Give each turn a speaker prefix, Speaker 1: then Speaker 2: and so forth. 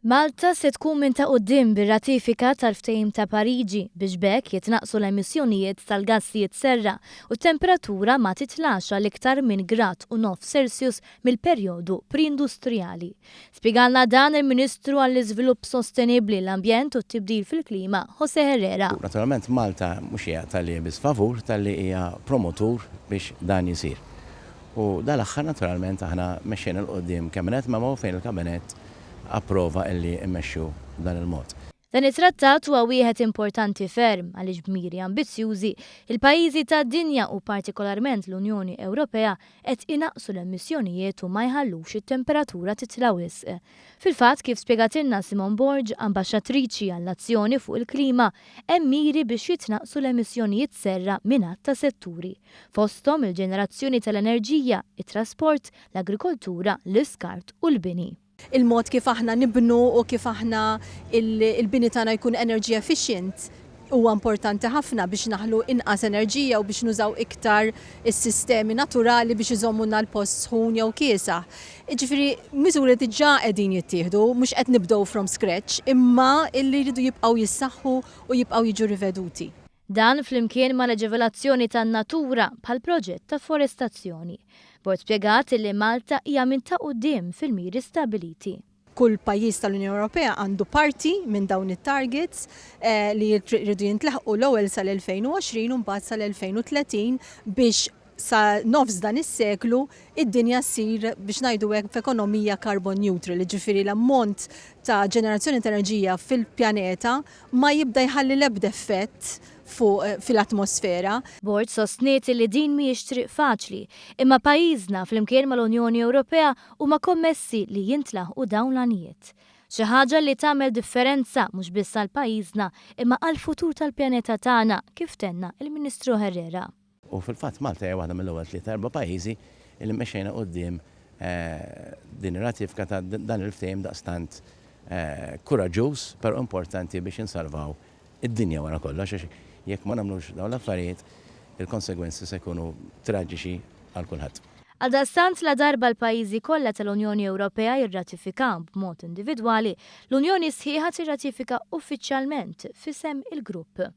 Speaker 1: Malta se tkun minn ta' quddiem bir-ratifika tal-ftehim ta' Pariġi biex bekk jitnaqqsu l-emissjonijiet tal-gassijiet serra u t-temperatura ma titlax għal iktar minn 1.5 °C mill-perjodu pre-industrijali. Spjegalna dan il-Ministru għall-Iżvilupp Sostenibbli, l-Ambjent u t-Tibdil fil-Klima, José Herrera.
Speaker 2: Naturalment Malta mhux hija tal-li biss favur, tal-li hija promotur biex dan jisir. U dal-aħħar naturalment aħna mexxejna l-qudiem kabinet ma' fejn il-kabinet approva illi immexxu dan il-mod.
Speaker 1: Dan it-trattat huwa wieħed importanti ferm għaliex b'miri ambizzjużi il-pajjiżi tad-dinja u partikolarment l-Unjoni Ewropea qed inaqsu l-emissjonijiet u ma jħallux it-temperatura titla' wisq. Fil-fatt kif spjegatilna Simon Borg, ambaxxatriċi għall-azzjoni fuq il-klima, hemm miri biex jitnaqqsu l-emissjonijiet serra minn ta' setturi, fosthom il-ġenerazzjoni tal-enerġija, it-trasport, l-agrikoltura, l-iskart u l-bini.
Speaker 3: Il-mod kif aħna nibnu u kif aħna il-bini tagħna jkun energy efficient huwa importanti ħafna biex naħlu inqas enerġija u biex nużaw iktar is-sistemi naturali biex iżommuna l-post sħun jew kiesaħ. Ġifieri miżuri diġà qegħdin jittieħdu, mhux qed nibdew from scratch, imma illi jridu jibqgħu jissaħħu u jibqgħu jiġu riveduti.
Speaker 1: Dan flimkien ma' leġivelazzjoni tan-natura bħal proġett ta' forestazzjoni. Bord spjegat li Malta hija minn ta' quddiem fil-miri stabiliti.
Speaker 3: Kull pajjiż tal-Unjoni Ewropea għandu parti minn dawn it-targets li jridu jintlaħqu l-ewwel sal-2020 u mbagħad sal-2030 biex sa nofs dan is-seklu id-dinja ssir biex ngħidu hekk f'ekonomija carbon neutral, ġifieri l-ammont ta' ġenerazzjoni ta' enerġija fil-pjaneta ma jibda jħalli l-ebda effett fil-atmosfera.
Speaker 1: Bord sostniet li din mhijiex triq faċli, imma pajjiżna flimkien mal-Unjoni Ewropea huma kommessi li jintlaħqu dawn l-għanijiet. Xi ħaġa li tagħmel differenza mhux biss għal pajjiżna imma għall-futur tal-pjaneta tagħna kif tenna il-Ministru Herrera.
Speaker 2: U fil-fatt Malta hija waħda mill-ewwel 3-4 pajjiżi li mexxejna quddiem din ir-ratifika ta' dan il-ftehim daqstant kuraġġuż però importanti biex insalvaw id-dinja wara kollox. Jekk ma nagħmlux dawn l-affarijiet, il-konsegwenzi se jkunu traġiċi għal kulħadd.
Speaker 1: Għaldaqstant la darba l-pajjiżi kollha tal-Unjoni Ewropea jirratifikaw b'mod individwali, l-Unjoni sħiħa tirratifika uffiċjalment f'isem il-grupp.